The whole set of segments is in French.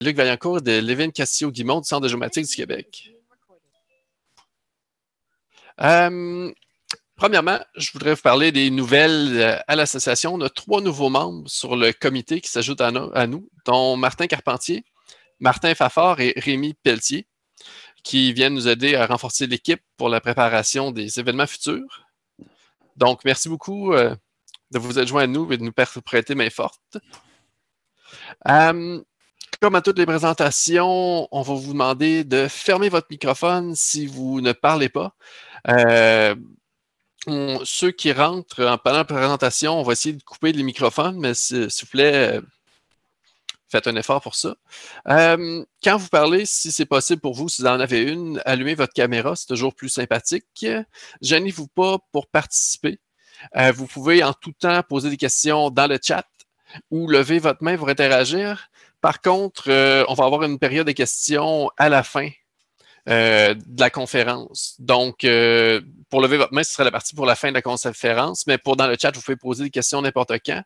Luc Vaillancourt de Lévin Castillo-Guimond du Centre de géomatique du Québec. Premièrement, je voudrais vous parler des nouvelles à l'association. On a 3 nouveaux membres sur le comité qui s'ajoutent à nous, dont Martin Carpentier, Martin Fafard et Rémi Pelletier, qui viennent nous aider à renforcer l'équipe pour la préparation des événements futurs. Donc, merci beaucoup de vous être joints à nous et de nous prêter main forte. Comme à toutes les présentations, on va vous demander de fermer votre microphone si vous ne parlez pas. Ceux qui rentrent pendant la présentation, on va essayer de couper les microphones, mais s'il vous plaît, faites un effort pour ça. Quand vous parlez, si c'est possible pour vous, si vous en avez une, allumez votre caméra, c'est toujours plus sympathique. Gênez-vous pas pour participer. Vous pouvez en tout temps poser des questions dans le chat ou lever votre main pour interagir. Par contre, on va avoir une période de questions à la fin de la conférence. Donc, pour lever votre main, ce serait la partie pour la fin de la conférence, mais dans le chat, vous pouvez poser des questions n'importe quand.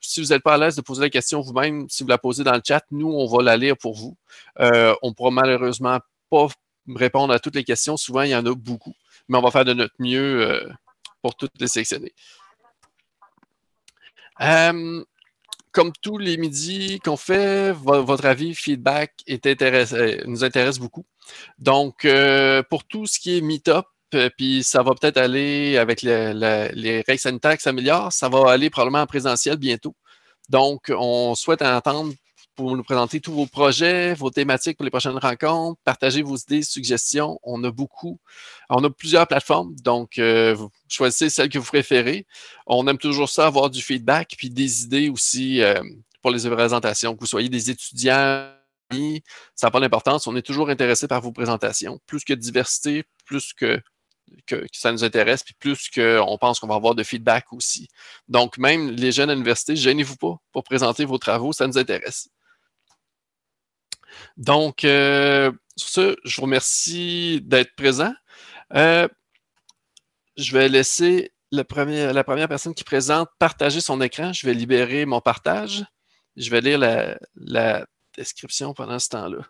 Si vous n'êtes pas à l'aise de poser la question vous-même, si vous la posez dans le chat, nous, on va la lire pour vous. On ne pourra malheureusement pas répondre à toutes les questions. Souvent, il y en a beaucoup, mais on va faire de notre mieux pour toutes les sélectionner. Comme tous les midis qu'on fait, votre avis, feedback nous intéresse beaucoup. Donc, pour tout ce qui est meet-up, puis ça va peut-être aller avec les règles sanitaires qui s'améliorent, ça va aller probablement en présentiel bientôt. Donc, on souhaite entendre pour nous présenter tous vos projets, vos thématiques pour les prochaines rencontres, partager vos idées, suggestions. On a plusieurs plateformes, donc vous choisissez celle que vous préférez. On aime toujours ça, avoir du feedback, puis des idées aussi pour les présentations, que vous soyez des étudiants, ça n'a pas d'importance. On est toujours intéressé par vos présentations. Plus que diversité, plus que ça nous intéresse, puis plus qu'on pense qu'on va avoir de feedback aussi. Donc, même les jeunes à l'université, gênez-vous pas pour présenter vos travaux, ça nous intéresse. Donc, sur ce, je vous remercie d'être présent. Je vais laisser la première personne qui présente partager son écran. Je vais libérer mon partage. Je vais lire la description pendant ce temps-là.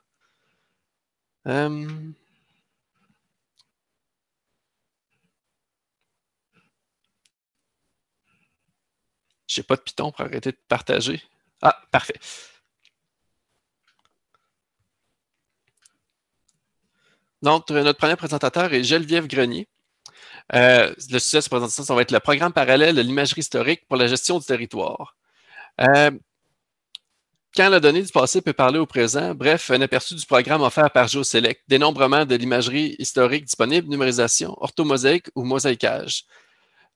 Je n'ai pas de Python pour arrêter de partager. Ah, parfait. Donc, notre premier présentateur est Geneviève Grenier. Le sujet de cette présentation, ça va être le programme parallèle de l'imagerie historique pour la gestion du territoire. Quand la donnée du passé peut parler au présent, bref, un aperçu du programme offert par GeoSelect, dénombrement de l'imagerie historique disponible, numérisation, orthomosaïque ou mosaïquage.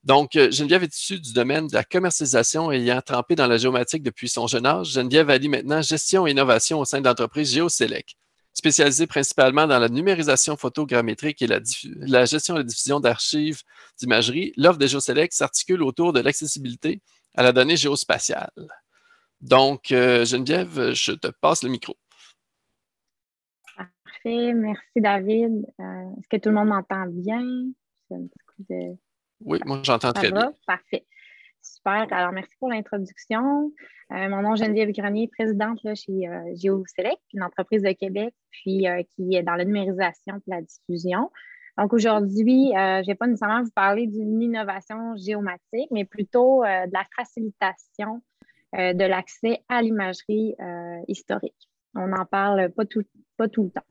Donc, Geneviève est issue du domaine de la commercialisation ayant trempé dans la géomatique depuis son jeune âge. Geneviève allie maintenant gestion et innovation au sein de l'entreprise GeoSelect, spécialisée principalement dans la numérisation photogrammétrique et la gestion et la diffusion d'archives d'imagerie. L'offre de GeoSelect s'articule autour de l'accessibilité à la donnée géospatiale. Donc, Geneviève, je te passe le micro. Parfait. Merci, David. Est-ce que tout le monde m'entend bien? Oui, moi, j'entends très bien. Parfait. Super. Alors, merci pour l'introduction. Mon nom est Geneviève Grenier, présidente là, chez GeoSelect, une entreprise de Québec, puis qui est dans la numérisation et la diffusion. Donc, aujourd'hui, je ne vais pas nécessairement vous parler d'une innovation géomatique, mais plutôt de la facilitation de l'accès à l'imagerie historique. On n'en parle pas tout le temps.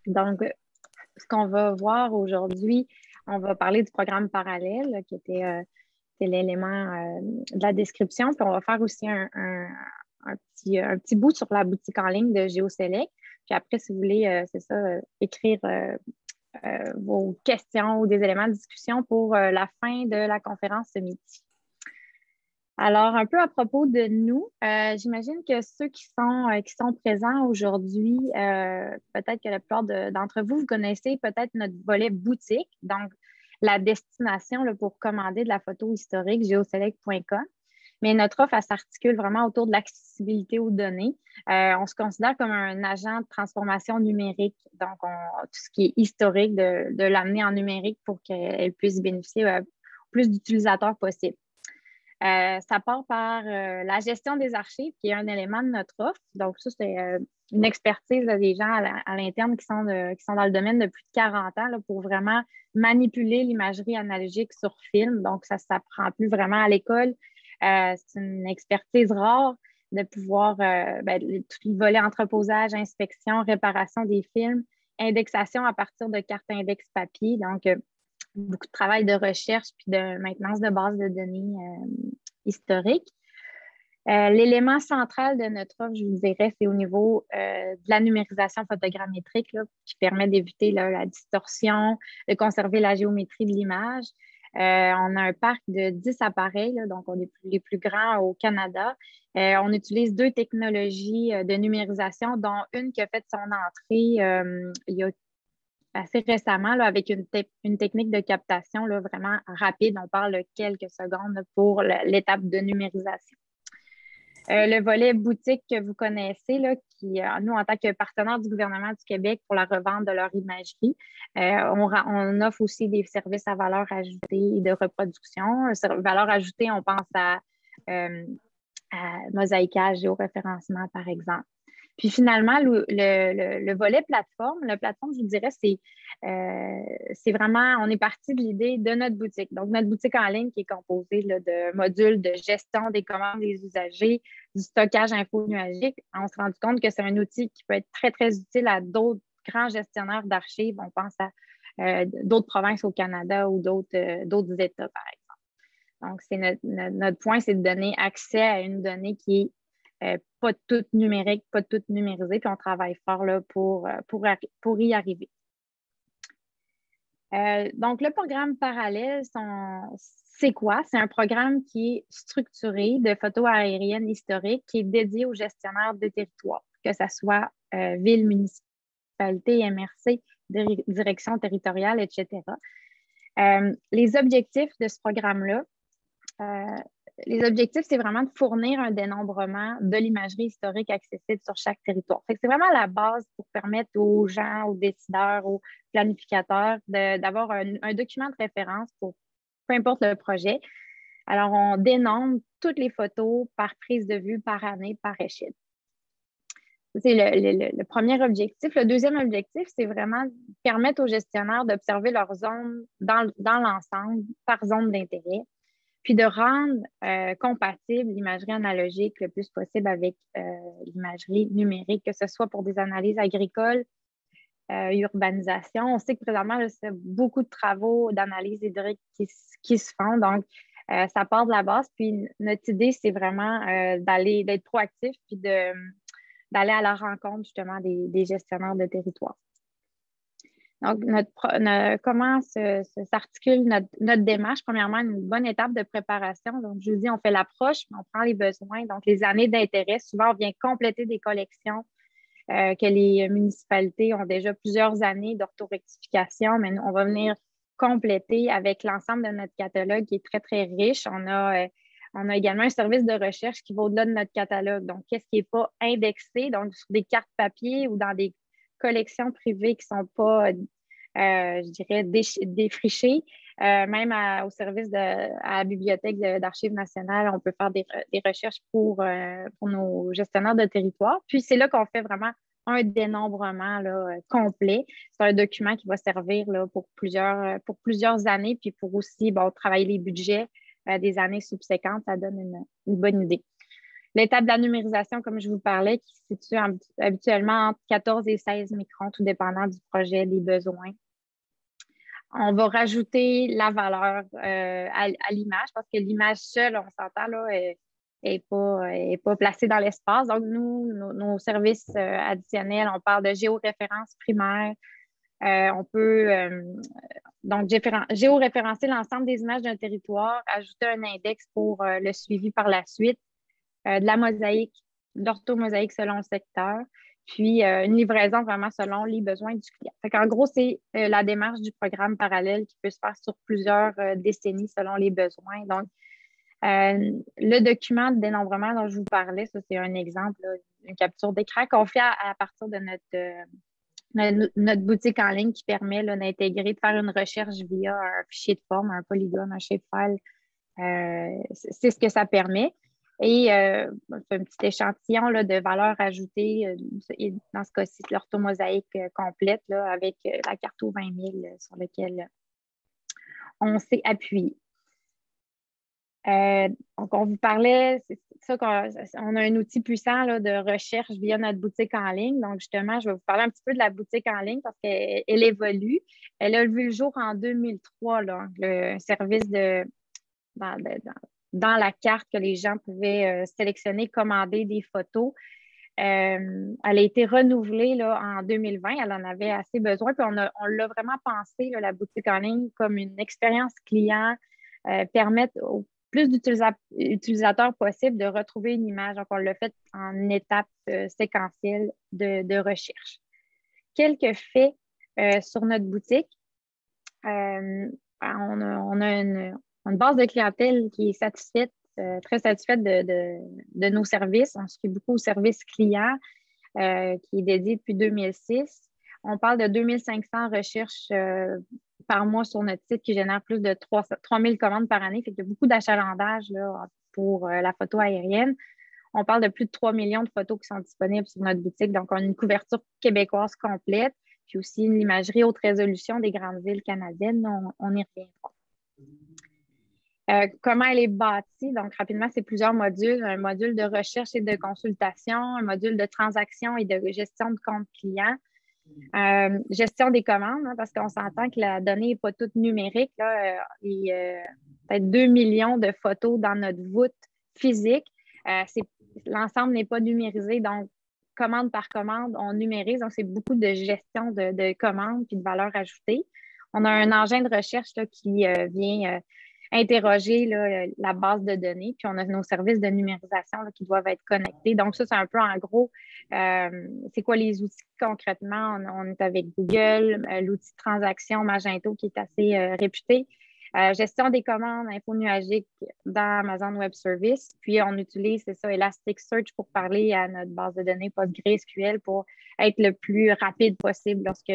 Donc, ce qu'on va voir aujourd'hui, on va parler du programme parallèle qui était l'élément de la description. Puis on va faire aussi un petit bout sur la boutique en ligne de GeoSelect. Puis après, si vous voulez, écrire vos questions ou des éléments de discussion pour la fin de la conférence ce midi. Alors, un peu à propos de nous, j'imagine que ceux qui sont présents aujourd'hui, peut-être que la plupart d'entre vous connaissez peut-être notre volet boutique, donc la destination là, pour commander de la photo historique, geoselect.com. Mais notre offre, elle s'articule vraiment autour de l'accessibilité aux données. On se considère comme un agent de transformation numérique. Donc, tout ce qui est historique, de l'amener en numérique pour qu'elle puisse bénéficier au plus d'utilisateurs possible. Ça part par la gestion des archives, qui est un élément de notre offre. Donc, ça, c'est une expertise là, des gens à l'interne qui sont dans le domaine de plus de 40 ans là, pour vraiment manipuler l'imagerie analogique sur film. Donc, ça ne s'apprend plus vraiment à l'école. C'est une expertise rare de pouvoir, tout le volet entreposage, inspection, réparation des films, indexation à partir de cartes index papier. Donc, beaucoup de travail de recherche puis de maintenance de bases de données historiques. L'élément central de notre offre, je vous dirais, c'est au niveau de la numérisation photogrammétrique là, qui permet d'éviter la distorsion, de conserver la géométrie de l'image. On a un parc de 10 appareils, là, donc on est les plus grands au Canada. On utilise 2 technologies de numérisation, dont une qui a fait son entrée il y a assez récemment là, avec une technique de captation là, vraiment rapide. On parle de quelques secondes là, pour l'étape de numérisation. Le volet boutique que vous connaissez, là, qui, nous, en tant que partenaire du gouvernement du Québec pour la revente de leur imagerie, on offre aussi des services à valeur ajoutée et de reproduction. Valeur ajoutée, on pense à mosaïquage, géoréférencement, par exemple. Puis finalement, le volet plateforme, je vous dirais, c'est vraiment, on est parti de l'idée de notre boutique. Donc, notre boutique en ligne qui est composée là, de modules de gestion des commandes des usagers, du stockage info nuagique. On s'est rendu compte que c'est un outil qui peut être très, très utile à d'autres grands gestionnaires d'archives. On pense à d'autres provinces au Canada ou d'autres États, par exemple. Donc, notre point, c'est de donner accès à une donnée qui est pas toute numérique, pas toute numérisée, puis on travaille fort là, pour y arriver. Donc, le programme parallèle, c'est quoi? C'est un programme qui est structuré de photos aériennes historiques qui est dédié aux gestionnaires de territoire, que ce soit ville, municipalité, MRC, direction territoriale, etc. Les objectifs de ce programme-là, les objectifs, c'est vraiment de fournir un dénombrement de l'imagerie historique accessible sur chaque territoire. C'est vraiment la base pour permettre aux gens, aux décideurs, aux planificateurs d'avoir un document de référence pour peu importe le projet. Alors, on dénombre toutes les photos par prise de vue, par année, par échelle. C'est le premier objectif. Le deuxième objectif, c'est vraiment permettre aux gestionnaires d'observer leur zone dans l'ensemble, par zone d'intérêt, puis de rendre compatible l'imagerie analogique le plus possible avec l'imagerie numérique, que ce soit pour des analyses agricoles, urbanisation. On sait que présentement, c'est beaucoup de travaux d'analyse hydrique qui se font. Donc, ça part de la base. Puis notre idée, c'est vraiment d'être proactif puis d'aller à la rencontre justement des gestionnaires de territoire. Donc, comment s'articule notre démarche? Premièrement, une bonne étape de préparation. Donc, je vous dis, on fait l'approche, mais on prend les besoins. Donc, les années d'intérêt, souvent, on vient compléter des collections que les municipalités ont déjà plusieurs années d'orthorectification, mais on va venir compléter avec l'ensemble de notre catalogue qui est très, très riche. On a également un service de recherche qui va au-delà de notre catalogue. Donc, qu'est-ce qui n'est pas indexé, donc sur des cartes papier ou dans des collections privées qui ne sont pas, je dirais, défrichées. Même au service à la Bibliothèque d'Archives nationales, on peut faire des recherches pour nos gestionnaires de territoire. Puis, c'est là qu'on fait vraiment un dénombrement là, complet. C'est un document qui va servir là, pour plusieurs années, puis pour aussi travailler les budgets des années subséquentes. Ça donne une bonne idée. L'étape de la numérisation, comme je vous parlais, qui se situe habituellement entre 14 et 16 microns, tout dépendant du projet, des besoins. On va rajouter la valeur à l'image parce que l'image seule, on s'entend, là, n'est pas placée dans l'espace. Donc, nous, nos services additionnels, on parle de géoréférence primaire. On peut donc géoréférencer l'ensemble des images d'un territoire, ajouter un index pour le suivi par la suite. De la mosaïque, l'orthomosaïque selon le secteur, puis une livraison vraiment selon les besoins du client. En gros, c'est la démarche du programme parallèle qui peut se faire sur plusieurs décennies selon les besoins. Donc, le document de dénombrement dont je vous parlais, ça, c'est un exemple, là, une capture d'écran qu'on fait à partir de notre boutique en ligne qui permet d'intégrer, de faire une recherche via un fichier de forme, un polygone, un shapefile C'est ce que ça permet. Et c'est un petit échantillon là, de valeur ajoutée. Et dans ce cas-ci, c'est l'orthomosaïque complète là, avec la Carto 20 000 sur laquelle on s'est appuyé. Donc, on vous parlait, c'est ça qu'on a un outil puissant là, de recherche via notre boutique en ligne. Donc, justement, je vais vous parler un petit peu de la boutique en ligne parce qu'elle évolue. Elle a vu le jour en 2003, là, le service dans la carte que les gens pouvaient sélectionner, commander des photos. Elle a été renouvelée là, en 2020. Elle en avait assez besoin. Puis on l'a vraiment pensé, là, la boutique en ligne, comme une expérience client, permettre au plus d'utilisateurs possible de retrouver une image. Donc, on l'a fait en étapes séquentielles de recherche. Quelques faits sur notre boutique. On a une base de clientèle qui est satisfaite, très satisfaite de nos services. On se fait beaucoup au service client qui est dédié depuis 2006. On parle de 2500 recherches par mois sur notre site qui génère plus de 3000 commandes par année. Fait qu'il y a beaucoup d'achalandage là, pour la photo aérienne. On parle de plus de 3 millions de photos qui sont disponibles sur notre boutique. Donc, on a une couverture québécoise complète, puis aussi une imagerie haute résolution des grandes villes canadiennes. On y reviendra. Comment elle est bâtie? Donc, rapidement, c'est plusieurs modules. Un module de recherche et de consultation, un module de transaction et de gestion de compte client, gestion des commandes, hein, parce qu'on s'entend que la donnée n'est pas toute numérique. Là, il y a peut-être 2 millions de photos dans notre voûte physique. L'ensemble n'est pas numérisé, donc commande par commande, on numérise. Donc, c'est beaucoup de gestion de commandes puis de valeur ajoutée. On a un engin de recherche là, qui vient interroger là, la base de données, puis on a nos services de numérisation là, qui doivent être connectés. Donc, ça, c'est un peu en gros, c'est quoi les outils concrètement? On est avec Google, l'outil de transaction Magento qui est assez réputé. Gestion des commandes, info nuagique dans Amazon Web Service. Puis, on utilise, c'est ça, Elasticsearch pour parler à notre base de données PostgreSQL pour être le plus rapide possible lorsque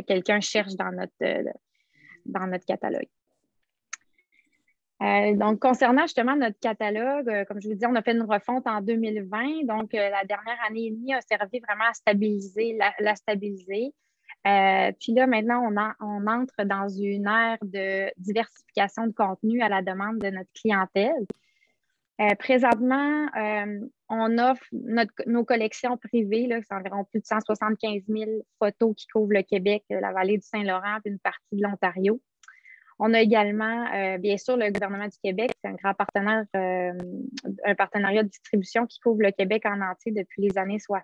quelqu'un cherche dans notre catalogue. Donc, concernant justement notre catalogue, comme je vous dis, on a fait une refonte en 2020. Donc, la dernière année et demie a servi vraiment à stabiliser, la stabiliser. Puis là, maintenant, on entre dans une ère de diversification de contenu à la demande de notre clientèle. Présentement, on offre nos collections privées, là, c'est environ plus de 175 000 photos qui couvrent le Québec, la vallée du Saint-Laurent et une partie de l'Ontario. On a également, bien sûr, le gouvernement du Québec, c'est un grand partenaire, un partenariat de distribution qui couvre le Québec en entier depuis les années 60.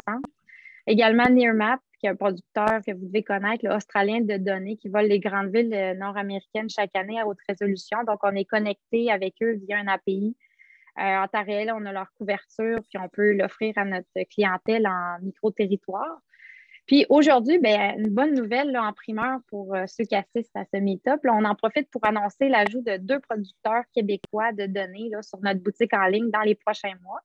Également Nearmap, qui est un producteur que vous devez connaître, l'Australien de données, qui vole les grandes villes nord-américaines chaque année à haute résolution. Donc, on est connecté avec eux via un API. En temps réel, on a leur couverture, puis on peut l'offrir à notre clientèle en micro-territoire. Puis aujourd'hui, bien, une bonne nouvelle là, en primeur pour ceux qui assistent à ce meet-up. Là, on en profite pour annoncer l'ajout de 2 producteurs québécois de données là, sur notre boutique en ligne dans les prochains mois.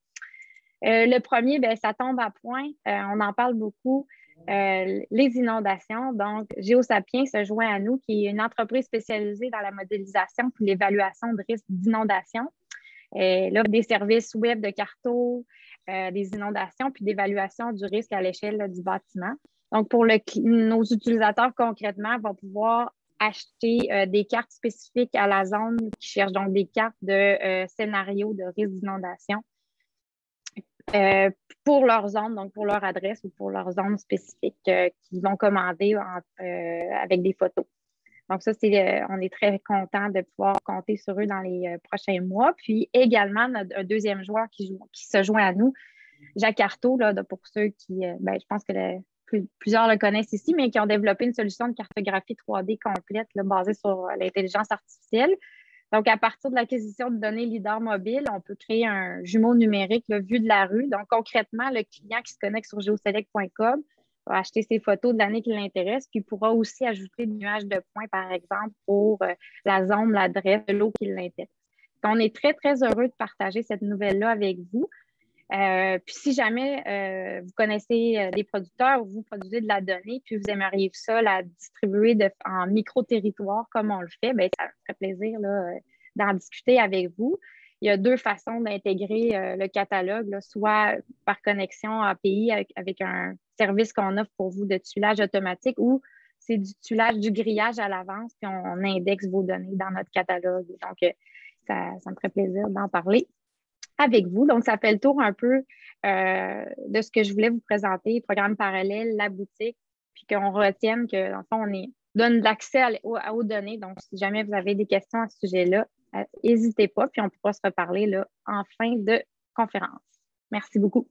Le premier, bien, ça tombe à point. On en parle beaucoup. Les inondations. Donc, Géosapiens se joint à nous, qui est une entreprise spécialisée dans la modélisation et l'évaluation de risques d'inondation. Elle offre des services web de carto, des inondations, puis d'évaluation du risque à l'échelle là, du bâtiment. Donc, pour nos utilisateurs, concrètement, vont pouvoir acheter des cartes spécifiques à la zone qui cherchent donc des cartes de scénario de risque d'inondation pour leur zone, donc pour leur adresse ou pour leur zone spécifique qu'ils vont commander avec des photos. Donc, ça, on est très content de pouvoir compter sur eux dans les prochains mois. Puis également, un deuxième joueur qui se joint à nous, Jacques Artaud, là, pour ceux qui, je pense que plusieurs le connaissent ici, mais qui ont développé une solution de cartographie 3D complète là, basée sur l'intelligence artificielle. Donc, à partir de l'acquisition de données LIDAR mobile, on peut créer un jumeau numérique là, vu de la rue. Donc, concrètement, le client qui se connecte sur geoselect.com va acheter ses photos de l'année qui l'intéresse, puis pourra aussi ajouter des nuages de points, par exemple, pour la zone, l'adresse de l'eau qui l'intéresse. On est très, très heureux de partager cette nouvelle-là avec vous. Puis si jamais vous connaissez des producteurs ou vous produisez de la donnée, puis vous aimeriez ça la distribuer en micro-territoire comme on le fait, bien, ça me ferait plaisir là, d'en discuter avec vous. Il y a 2 façons d'intégrer le catalogue, là, soit par connexion API avec un service qu'on offre pour vous de tuilage automatique ou c'est du tuilage, du grillage à l'avance, puis on indexe vos données dans notre catalogue. Donc, ça me ferait plaisir d'en parler avec vous. Donc, ça fait le tour un peu de ce que je voulais vous présenter, programme parallèle, la boutique, puis qu'on retienne que, dans le fond, donne l'accès aux données. Donc, si jamais vous avez des questions à ce sujet-là, n'hésitez pas, puis on pourra se reparler là, en fin de conférence. Merci beaucoup.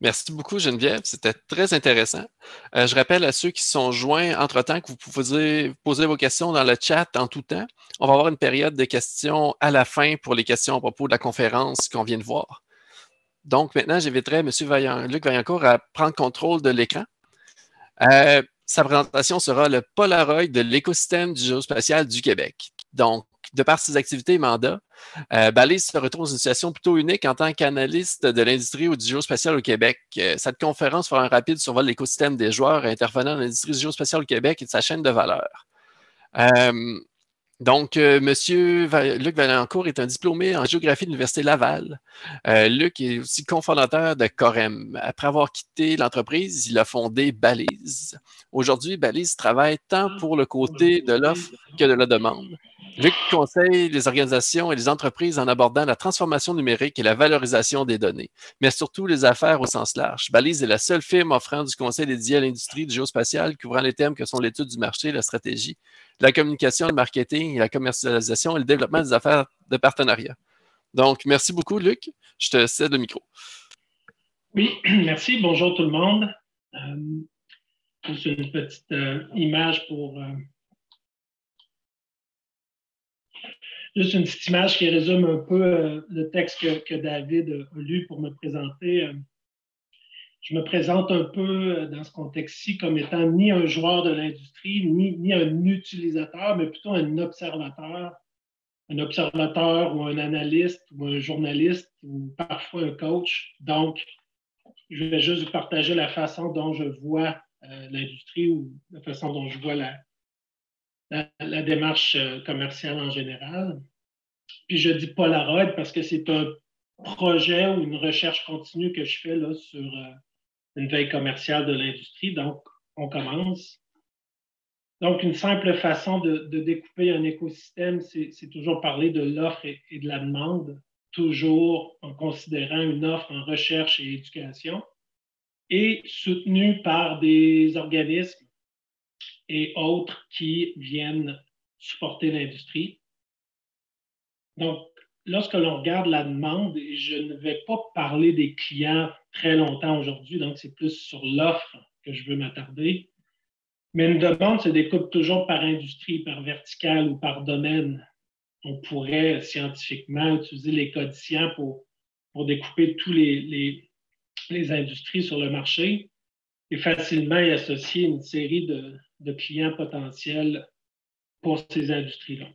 Merci beaucoup, Geneviève. C'était très intéressant. Je rappelle à ceux qui se sont joints entre-temps que vous pouvez poser vos questions dans le chat en tout temps. On va avoir une période de questions à la fin pour les questions à propos de la conférence qu'on vient de voir. Donc, maintenant, j'inviterai M. Luc Vaillancourt à prendre contrôle de l'écran. Sa présentation sera le Polaroid de l'écosystème du géospatial du Québec. Donc, de par ses activités et mandats, Balise se retrouve dans une situation plutôt unique en tant qu'analyste de l'industrie ou du géospatial au Québec. Cette conférence fera un rapide survol de l'écosystème des joueurs intervenant dans l'industrie du géospatial au Québec et de sa chaîne de valeur. Donc, M. Luc Vaillancourt est un diplômé en géographie de l'Université Laval. Luc est aussi cofondateur de Corem. Après avoir quitté l'entreprise, il a fondé Balise. Aujourd'hui, Balise travaille tant pour le côté de l'offre que de la demande. Luc conseille les organisations et les entreprises en abordant la transformation numérique et la valorisation des données, mais surtout les affaires au sens large. Balise est la seule firme offrant du conseil dédié à l'industrie du géospatial, couvrant les thèmes que sont l'étude du marché, la stratégie, la communication, le marketing, la commercialisation et le développement des affaires de partenariat. Donc, merci beaucoup, Luc. Je te cède le micro. Oui, merci. Bonjour tout le monde. Juste une petite image pour... Juste une petite image qui résume un peu le texte que David a lu pour me présenter. Je me présente un peu dans ce contexte-ci comme étant ni un joueur de l'industrie, ni un utilisateur, mais plutôt un observateur ou un analyste ou un journaliste ou parfois un coach. Donc, je vais juste vous partager la façon dont je vois l'industrie ou la façon dont je vois la démarche commerciale en général. Puis je dis Polaroid parce que c'est un projet ou une recherche continue que je fais là, sur une veille commerciale de l'industrie. Donc, on commence. Donc, une simple façon de découper un écosystème, c'est toujours parler de l'offre et de la demande, toujours en considérant une offre en recherche et éducation, et soutenue par des organismes et autres qui viennent supporter l'industrie. Donc, lorsque l'on regarde la demande, et je ne vais pas parler des clients très longtemps aujourd'hui, donc c'est plus sur l'offre que je veux m'attarder. Mais une demande se découpe toujours par industrie, par verticale ou par domaine. On pourrait scientifiquement utiliser les codiciens pour découper tous les industries sur le marché et facilement y associer une série de clients potentiels pour ces industries-là.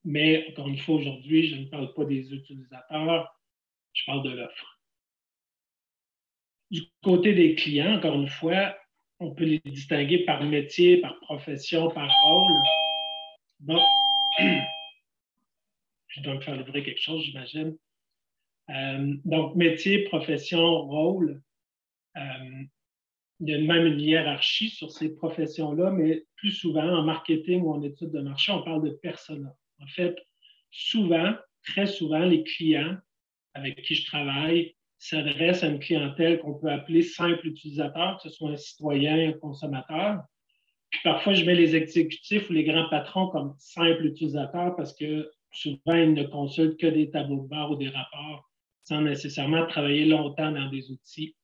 Mais encore une fois, aujourd'hui, je ne parle pas des utilisateurs, je parle de l'offre. Du côté des clients, encore une fois, on peut les distinguer par métier, par profession, par rôle. Bon, je dois me faire livrer quelque chose, j'imagine. Donc, métier, profession, rôle. Il y a même une hiérarchie sur ces professions-là, mais plus souvent, en marketing ou en études de marché, on parle de persona. En fait, souvent, très souvent, les clients avec qui je travaille s'adressent à une clientèle qu'on peut appeler simple utilisateur, que ce soit un citoyen, un consommateur. Puis parfois, je mets les exécutifs ou les grands patrons comme simples utilisateurs parce que souvent, ils ne consultent que des tableaux de bord ou des rapports sans nécessairement travailler longtemps dans des outils.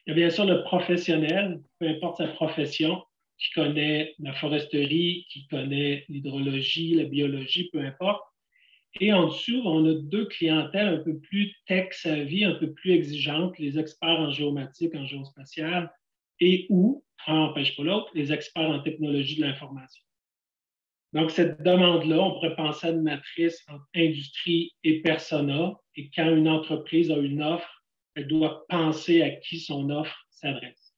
Il y a bien sûr le professionnel, peu importe sa profession, qui connaît la foresterie, qui connaît l'hydrologie, la biologie, peu importe. Et en dessous, on a 2 clientèles un peu plus tech-savvy, un peu plus exigeantes, les experts en géomatique, en géospatial, et ou, un n'empêche pas l'autre, les experts en technologie de l'information. Donc, cette demande-là, on pourrait penser à une matrice entre industrie et persona, et quand une entreprise a une offre, elle doit penser à qui son offre s'adresse.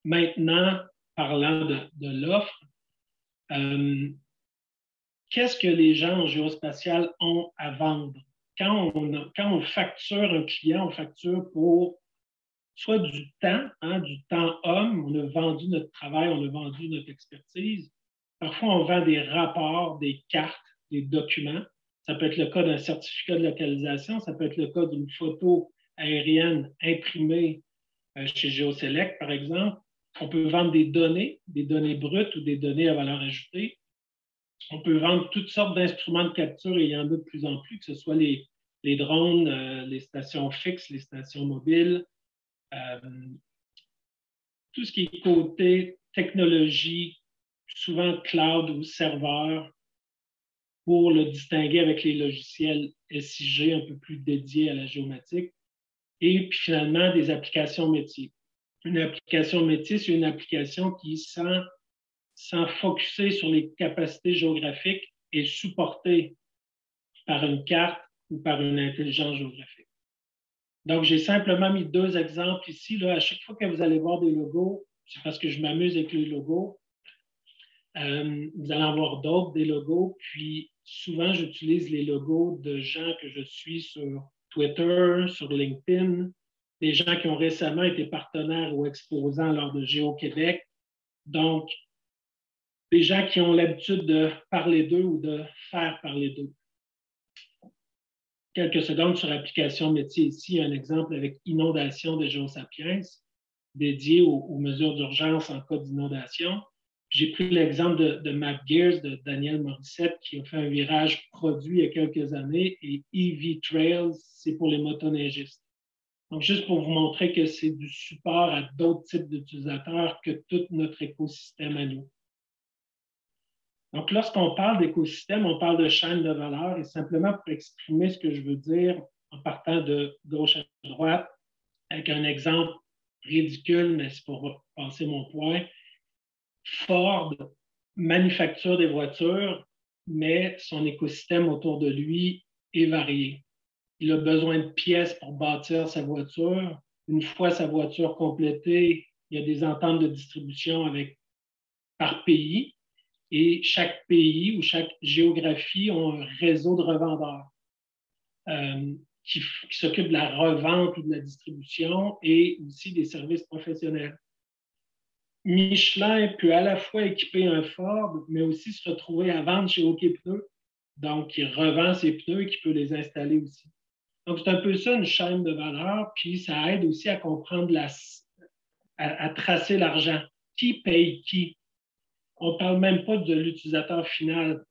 Maintenant, parlant de l'offre, Qu'est-ce que les gens en géospatial ont à vendre? Quand on facture un client, on facture pour soit du temps homme, on a vendu notre travail, on a vendu notre expertise. Parfois, on vend des rapports, des cartes, des documents. Ça peut être le cas d'un certificat de localisation, ça peut être le cas d'une photo aérienne imprimée chez GeoSelect, par exemple. On peut vendre des données brutes ou des données à valeur ajoutée. On peut vendre toutes sortes d'instruments de capture et il y en a de plus en plus, que ce soit les drones, les stations fixes, les stations mobiles, tout ce qui est côté technologie, souvent cloud ou serveur, pour le distinguer avec les logiciels SIG un peu plus dédiés à la géomatique. Et puis finalement, des applications métiers. Une application métier, c'est une application qui, sans focusser sur les capacités géographiques, est supportée par une carte ou par une intelligence géographique. Donc, j'ai simplement mis 2 exemples ici. Là, à chaque fois que vous allez voir des logos, c'est parce que je m'amuse avec les logos. Vous allez en voir d'autres, des logos. Puis, souvent, j'utilise les logos de gens que je suis sur Twitter, sur LinkedIn, des gens qui ont récemment été partenaires ou exposants lors de Géo-Québec. Donc, des gens qui ont l'habitude de parler d'eux ou de faire parler d'eux. Quelques secondes sur l'application métier ici, un exemple avec inondation de GeoSapiens, dédié aux mesures d'urgence en cas d'inondation. J'ai pris l'exemple de MapGears de Daniel Morissette qui a fait un virage produit il y a quelques années et EV Trails, c'est pour les motoneigistes. Donc, juste pour vous montrer que c'est du support à d'autres types d'utilisateurs que tout notre écosystème à nous. Donc, lorsqu'on parle d'écosystème, on parle de chaîne de valeur et simplement pour exprimer ce que je veux dire en partant de gauche à droite, avec un exemple ridicule, mais c'est pour passer mon point. Ford manufacture des voitures, mais son écosystème autour de lui est varié. Il a besoin de pièces pour bâtir sa voiture. Une fois sa voiture complétée, il y a des ententes de distribution par pays. Et chaque pays ou chaque géographie a un réseau de revendeurs qui s'occupent de la revente ou de la distribution et aussi des services professionnels. Michelin peut à la fois équiper un Ford, mais aussi se retrouver à vendre chez OK Pneus. Donc, il revend ses pneus et qui peut les installer aussi. Donc, c'est un peu ça, une chaîne de valeur, puis ça aide aussi à comprendre, à tracer l'argent. Qui paye qui? On ne parle même pas de l'utilisateur final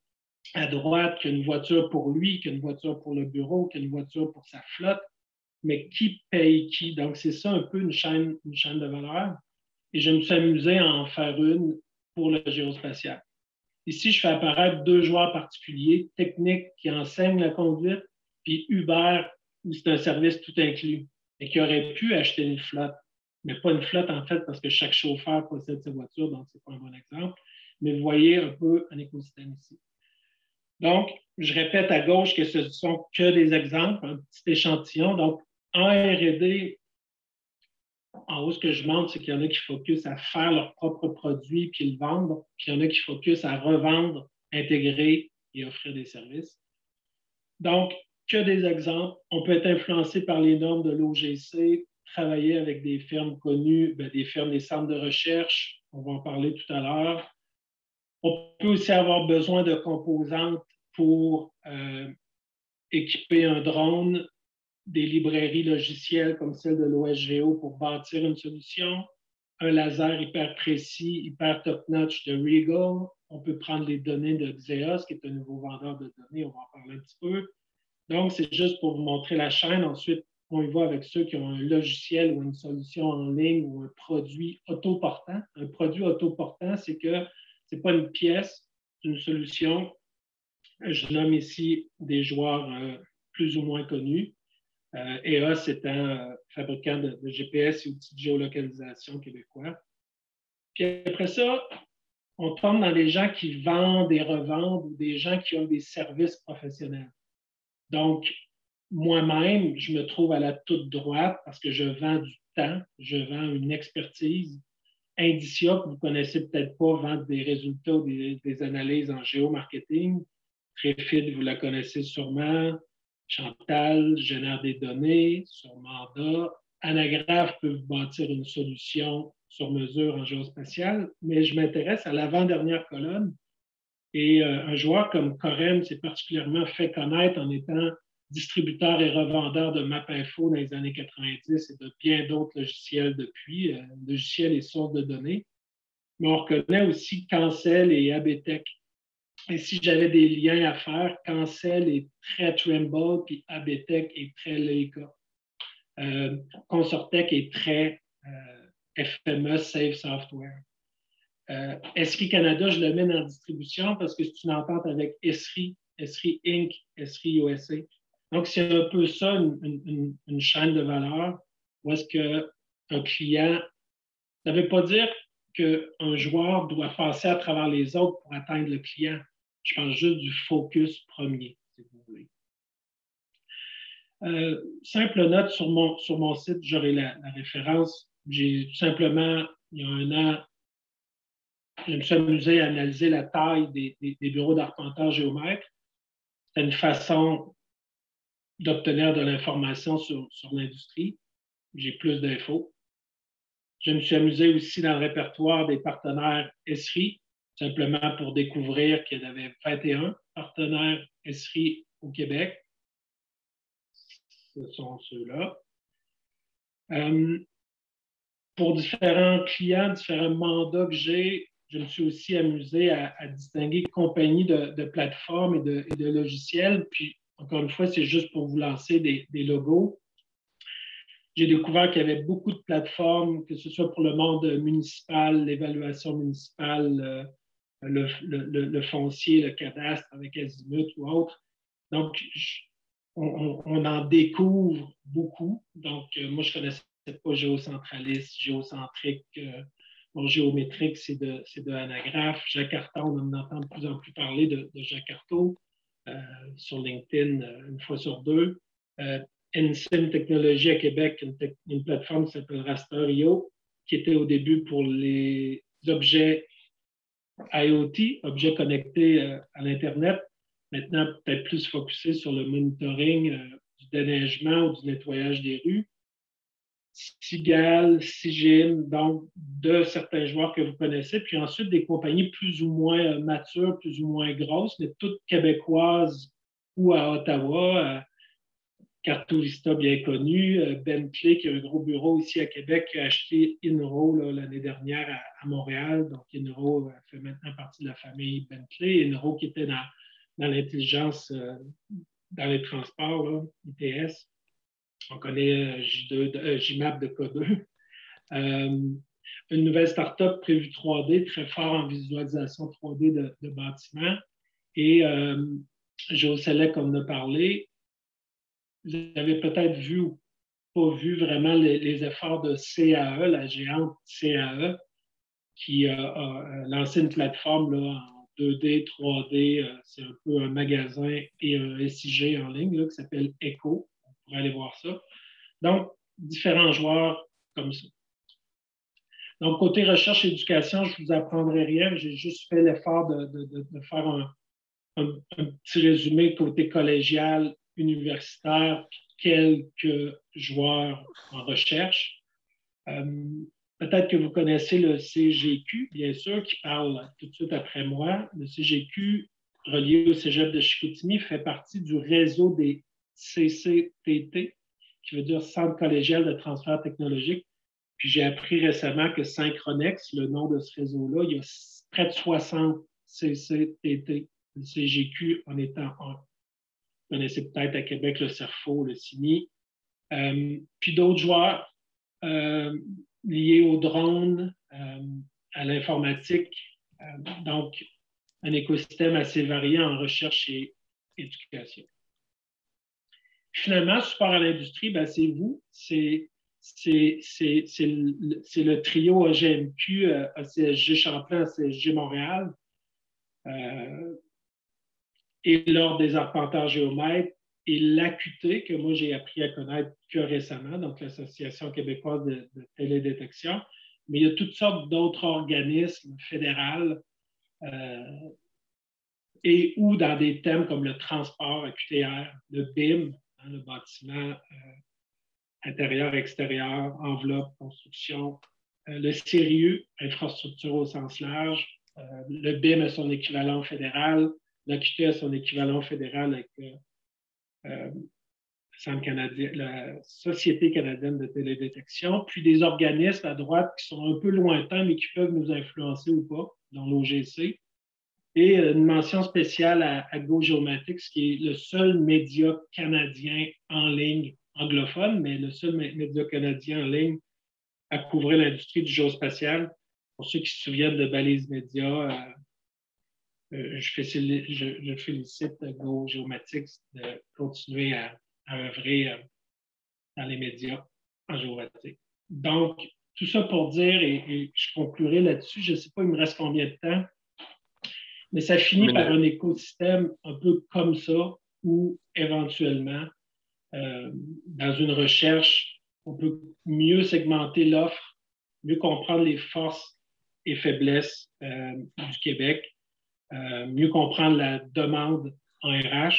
à droite qui a une voiture pour lui, qui a une voiture pour le bureau, qui a une voiture pour sa flotte, mais qui paye qui? Donc, c'est ça un peu une chaîne de valeur. Et je me suis amusé à en faire une pour le géospatial. Ici, je fais apparaître 2 joueurs particuliers, Technique qui enseigne la conduite, puis Uber, où c'est un service tout inclus, et qui aurait pu acheter une flotte, mais pas une flotte en fait, parce que chaque chauffeur possède sa voiture, donc ce n'est pas un bon exemple. Mais vous voyez un peu un écosystème ici. Donc, je répète à gauche que ce ne sont que des exemples, un petit échantillon. Donc, en R&D, en haut, ce que je montre, c'est qu'il y en a qui focus à faire leurs propres produits puis le vendre, puis il y en a qui focus à revendre, intégrer et offrir des services. Donc, que des exemples. On peut être influencé par les normes de l'OGC, travailler avec des firmes connues, des firmes, des centres de recherche, on va en parler tout à l'heure. On peut aussi avoir besoin de composantes pour équiper un drone, des librairies logicielles comme celle de l'OSGeo pour bâtir une solution, un laser hyper précis, hyper top-notch de Regal. On peut prendre les données de Xeos, qui est un nouveau vendeur de données, on va en parler un petit peu. Donc, c'est juste pour vous montrer la chaîne. Ensuite, on y va avec ceux qui ont un logiciel ou une solution en ligne ou un produit autoportant. Un produit autoportant, c'est que ce n'est pas une pièce, c'est une solution. Je nomme ici des joueurs plus ou moins connus. EOS étant fabricant de GPS et outils de géolocalisation québécois. Puis après ça, on tombe dans des gens qui vendent et revendent ou des gens qui ont des services professionnels. Donc, moi-même, je me trouve à la toute droite parce que je vends du temps, je vends une expertise. Indicia, que vous ne connaissez peut-être pas, vend des résultats ou des analyses en géomarketing. Trifid, vous la connaissez sûrement. Chantal génère des données sur mandat. Anagraph peut vous bâtir une solution sur mesure en géospatial, mais je m'intéresse à l'avant-dernière colonne. Et un joueur comme Corem s'est particulièrement fait connaître en étant distributeur et revendeur de MapInfo dans les années 90 et de bien d'autres logiciels depuis, logiciels et sources de données. Mais on reconnaît aussi Cancel et ABTech. Et si j'avais des liens à faire, Cancel est très Trimble, puis ABTech est très Leica. Consortech est très FME, Safe Software. Esri Canada, je le mets en distribution parce que c'est une entente avec Esri, Esri Inc., Esri USA. Donc, c'est un peu ça, une chaîne de valeur où est-ce qu'un client, ça ne veut pas dire qu'un joueur doit passer à travers les autres pour atteindre le client. Je pense juste du focus premier, si vous voulez. Simple note sur mon site, j'aurai la référence. J'ai tout simplement, il y a un an, je me suis amusé à analyser la taille des bureaux d'arpenteurs géomètres. C'est une façon d'obtenir de l'information sur l'industrie. J'ai plus d'infos. Je me suis amusé aussi dans le répertoire des partenaires Esri, simplement pour découvrir qu'il y en avait 21 partenaires Esri au Québec. Ce sont ceux-là. Pour différents clients, différents mandats que j'ai, je me suis aussi amusé à distinguer compagnies de plateformes et de logiciels. Puis, encore une fois, c'est juste pour vous lancer des logos. J'ai découvert qu'il y avait beaucoup de plateformes, que ce soit pour le monde municipal, l'évaluation municipale, le foncier, le cadastre avec Azimut ou autre. Donc, on en découvre beaucoup. Donc, moi, je ne connaissais pas géocentraliste, géocentrique. Bon, géométrique, c'est de Anagraph. Jakarta, on en entend de plus en plus parler de Jakarta sur LinkedIn une fois sur deux. NSIM Technologies à Québec, une plateforme qui s'appelle Raster.io, qui était au début pour les objets IoT, objets connectés à l'Internet. Maintenant, peut-être plus focusé sur le monitoring du déneigement ou du nettoyage des rues. Sigal, Sigim, donc de certains joueurs que vous connaissez, puis ensuite des compagnies plus ou moins matures, plus ou moins grosses, mais toutes québécoises ou à Ottawa. Cartourista bien connu, Bentley qui a un gros bureau ici à Québec qui a acheté Inro l'année dernière à Montréal. Donc Inro fait maintenant partie de la famille Bentley. Inro qui était dans l'intelligence dans les transports, là, ITS. On connaît JMAP de K2. Une nouvelle start-up prévue 3D, très fort en visualisation 3D de bâtiments. Et GeoSelect, comme on a parlé, vous avez peut-être vu ou pas vu vraiment les efforts de CAE, la géante CAE, qui a lancé une plateforme là, en 2D, 3D. C'est un peu un magasin et un SIG en ligne là, qui s'appelle Echo. On pourrait aller voir ça. Donc, différents joueurs comme ça. Donc, côté recherche et éducation, je ne vous apprendrai rien. J'ai juste fait l'effort de faire un petit résumé côté collégial, universitaire, quelques joueurs en recherche. Peut-être que vous connaissez le CGQ, bien sûr, qui parle tout de suite après moi. Le CGQ, relié au Cégep de Chicoutimi, fait partie du réseau des CCTT, qui veut dire Centre collégial de transfert technologique. Puis j'ai appris récemment que Synchronex, le nom de ce réseau-là, il y a près de 60 CCTT. Le CGQ en étant un. Vous connaissez peut-être à Québec le CERFO, le CINI. Puis d'autres joueurs liés aux drones, à l'informatique. Donc, un écosystème assez varié en recherche et éducation. Finalement, support à l'industrie, ben, c'est vous. C'est le trio AGMQ, ACSG Champlain, ACSG Montréal. Et l'Ordre des arpenteurs géomètres et l'AQT, que moi j'ai appris à connaître que récemment, donc l'Association québécoise de télédétection. mais il y a toutes sortes d'autres organismes fédéraux et ou dans des thèmes comme le transport à QTR, le BIM, le bâtiment intérieur-extérieur, enveloppe, construction, le CIRIU, infrastructure au sens large, le BIM a son équivalent fédéral, l'AQT a son équivalent fédéral avec la Société canadienne de télédétection, puis des organismes à droite qui sont un peu lointains, mais qui peuvent nous influencer ou pas, dont l'OGC. Et une mention spéciale à GoGeomatic, qui est le seul média canadien en ligne anglophone, mais le seul média canadien en ligne à couvrir l'industrie du géospatial. Pour ceux qui se souviennent de Balise Média, je félicite GoGeomatic de continuer à œuvrer dans les médias en géomatique. Donc, tout ça pour dire, et je conclurai là-dessus, je ne sais pas, il me reste combien de temps, mais ça finit par un écosystème un peu comme ça, où éventuellement, dans une recherche, on peut mieux segmenter l'offre, mieux comprendre les forces et faiblesses du Québec, mieux comprendre la demande en RH.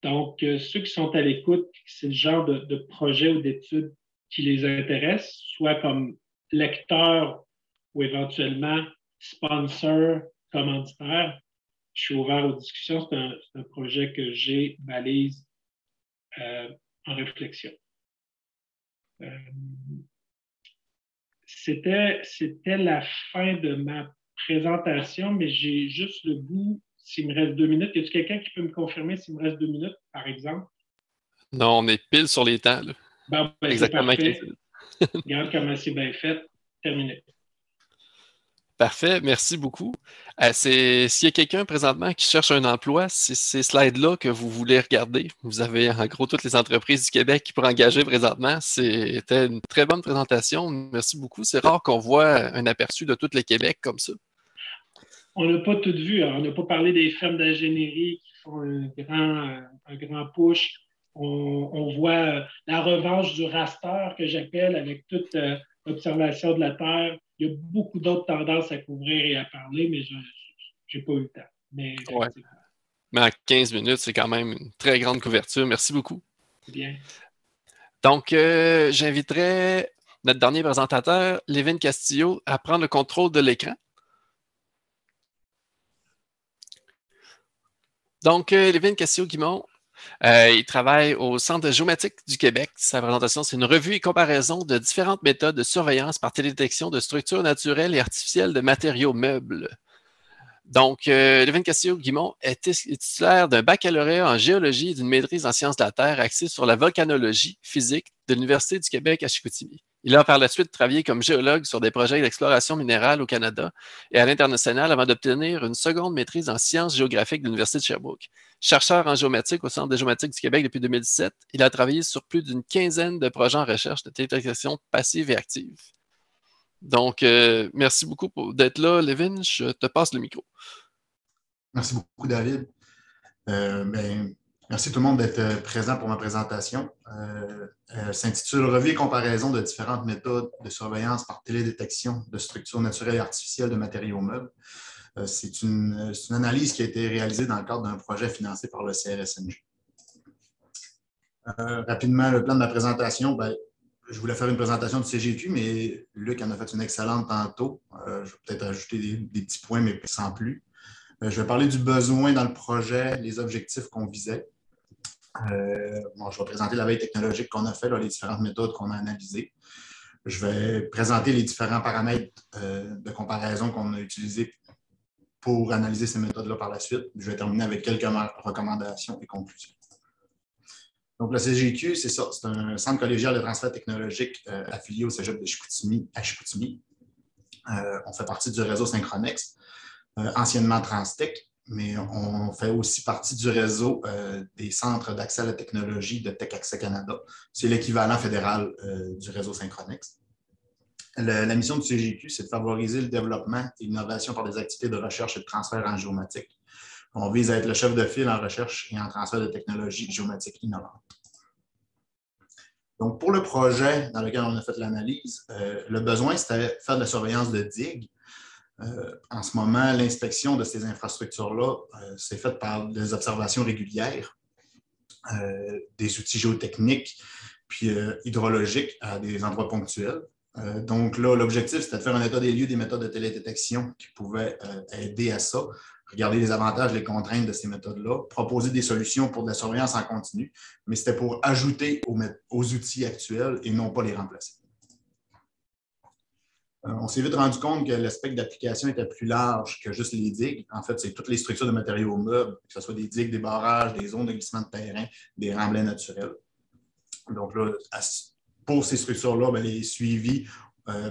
Donc, ceux qui sont à l'écoute, c'est le genre de projet ou d'études qui les intéresse, soit comme lecteur ou éventuellement sponsor, commanditaire. Je suis ouvert aux discussions. C'est un projet que j'ai, Balise, en réflexion. C'était la fin de ma présentation, mais j'ai juste le goût, s'il me reste 2 minutes. Y a-t-il quelqu'un qui peut me confirmer s'il me reste 2 minutes, par exemple? Non, on est pile sur les temps. Là. Ben, exactement. C'est parfait. Regarde comment c'est bien fait. Terminé. Parfait, merci beaucoup. S'il y a quelqu'un présentement qui cherche un emploi, c'est ces slides-là que vous voulez regarder. Vous avez en gros toutes les entreprises du Québec qui pourraient engager présentement. C'était une très bonne présentation. Merci beaucoup. C'est rare qu'on voit un aperçu de tout le Québec comme ça. On n'a pas tout vu. On n'a pas parlé des fermes d'ingénierie qui font un grand push. On voit la revanche du raster que j'appelle avec toute l'observation de la Terre. Il y a beaucoup d'autres tendances à couvrir et à parler, mais je n'ai pas eu le temps. Mais en 15 minutes, c'est quand même une très grande couverture. Merci beaucoup. Bien. Donc, j'inviterai notre dernier présentateur, Lévin Castillo, à prendre le contrôle de l'écran. Donc, Lévin Castillo-Guimond, il travaille au Centre de géomatique du Québec. Sa présentation, c'est une revue et comparaison de différentes méthodes de surveillance par télédétection de structures naturelles et artificielles de matériaux meubles. Donc, Lévin Castillo-Guimond est titulaire d'un baccalauréat en géologie et d'une maîtrise en sciences de la Terre axée sur la volcanologie physique de l'Université du Québec à Chicoutimi. Il a par la suite travaillé comme géologue sur des projets d'exploration minérale au Canada et à l'international avant d'obtenir une seconde maîtrise en sciences géographiques de l'Université de Sherbrooke. Chercheur en géomatique au Centre de géomatique du Québec depuis 2017, il a travaillé sur plus d'une quinzaine de projets en recherche de télédétection passive et active. Donc, merci beaucoup d'être là, Lévin. Je te passe le micro. Merci beaucoup, David. Merci tout le monde d'être présent pour ma présentation. Elle s'intitule « Revue et comparaison de différentes méthodes de surveillance par télédétection de structures naturelles et artificielles de matériaux meubles ». C'est une analyse qui a été réalisée dans le cadre d'un projet financé par le CRSNG. Rapidement, le plan de ma présentation, je voulais faire une présentation du CGQ, mais Luc en a fait une excellente tantôt. Je vais peut-être ajouter des petits points, mais sans plus. Je vais parler du besoin dans le projet, les objectifs qu'on visait. Je vais présenter la veille technologique qu'on a fait, les différentes méthodes qu'on a analysées. Je vais présenter les différents paramètres de comparaison qu'on a utilisés pour analyser ces méthodes-là par la suite. Je vais terminer avec quelques recommandations et conclusions. Donc, le CGQ, c'est ça, c'est un centre collégial de transfert technologique affilié au Cégep de Chicoutimi à Chicoutimi. On fait partie du réseau Synchronex, anciennement Transtech, mais on fait aussi partie du réseau des centres d'accès à la technologie de Tech Accès Canada. C'est l'équivalent fédéral du réseau Synchronex. La mission du CGQ, c'est de favoriser le développement et l'innovation par des activités de recherche et de transfert en géomatique. On vise à être le chef de file en recherche et en transfert de technologies géomatiques innovantes. Donc, pour le projet dans lequel on a fait l'analyse, le besoin, c'était faire de la surveillance de digues. En ce moment, l'inspection de ces infrastructures-là, c'est faite par des observations régulières, des outils géotechniques, puis hydrologiques à des endroits ponctuels. Donc là, l'objectif, c'était de faire un état des lieux des méthodes de télédétection qui pouvaient aider à ça, regarder les avantages et les contraintes de ces méthodes-là, proposer des solutions pour de la surveillance en continu, mais c'était pour ajouter aux outils actuels et non pas les remplacer. On s'est vite rendu compte que le spectre d'application était plus large que juste les digues. En fait, c'est toutes les structures de matériaux meubles, que ce soit des digues, des barrages, des zones de glissement de terrain, des remblais naturels. Donc là, pour ces structures-là, les suivis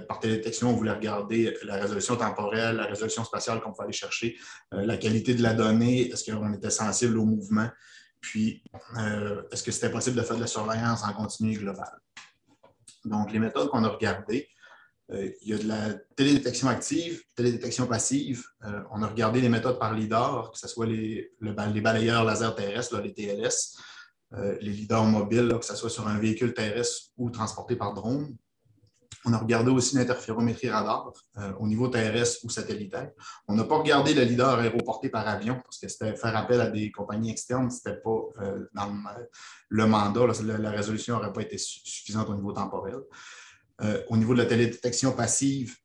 par télédétection, on voulait regarder la résolution temporelle, la résolution spatiale qu'on peut aller chercher, la qualité de la donnée, est-ce qu'on était sensible au mouvement, puis est-ce que c'était possible de faire de la surveillance en continu global. Donc, les méthodes qu'on a regardées, il y a de la télédétection active, télédétection passive. On a regardé les méthodes par lidar, que ce soit les balayeurs laser terrestres, là, les TLS, les lidars mobiles, là, que ce soit sur un véhicule terrestre ou transporté par drone. On a regardé aussi l'interférométrie radar au niveau terrestre ou satellitaire. On n'a pas regardé le lidar aéroporté par avion parce que c'était faire appel à des compagnies externes. Ce n'était pas dans le mandat. Là, la résolution n'aurait pas été suffisante au niveau temporel. Au niveau de la télédétection passive,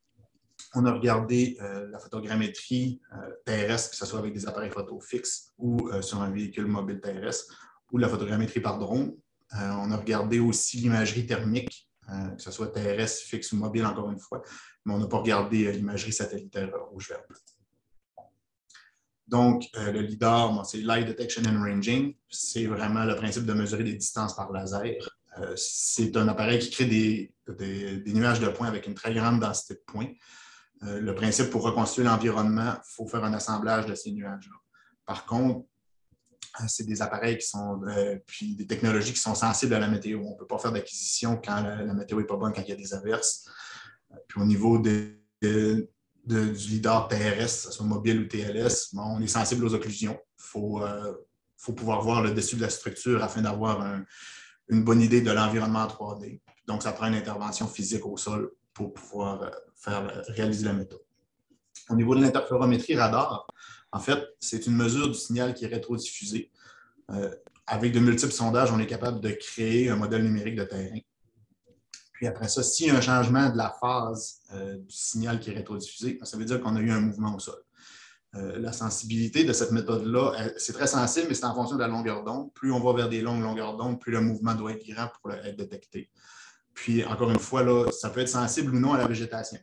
on a regardé la photogrammétrie terrestre, que ce soit avec des appareils photo fixes ou sur un véhicule mobile terrestre, ou la photogrammétrie par drone. On a regardé aussi l'imagerie thermique, que ce soit terrestre, fixe ou mobile, encore une fois, mais on n'a pas regardé l'imagerie satellitaire rouge-vert. Donc, le LIDAR, c'est Light Detection and Ranging. C'est vraiment le principe de mesurer des distances par laser. C'est un appareil qui crée des nuages de points avec une très grande densité de points. Le principe pour reconstruire l'environnement, il faut faire un assemblage de ces nuages-là. Par contre, c'est des appareils qui sont, puis des technologies qui sont sensibles à la météo. On ne peut pas faire d'acquisition quand la météo n'est pas bonne, quand il y a des averses. Puis au niveau du lidar terrestre, que ce soit mobile ou TLS, on est sensible aux occlusions. Il faut pouvoir voir le dessus de la structure afin d'avoir une bonne idée de l'environnement en 3D. Donc, ça prend une intervention physique au sol pour pouvoir réaliser la méthode. Au niveau de l'interférométrie radar, en fait, c'est une mesure du signal qui est rétrodiffusé. Avec de multiples sondages, on est capable de créer un modèle numérique de terrain. Puis après ça, s'il y a un changement de la phase du signal qui est rétrodiffusé, ça veut dire qu'on a eu un mouvement au sol. La sensibilité de cette méthode-là, c'est très sensible, mais c'est en fonction de la longueur d'onde. Plus on va vers des longues longueurs d'onde, plus le mouvement doit être grand pour être détecté. Puis, encore une fois, là, ça peut être sensible ou non à la végétation.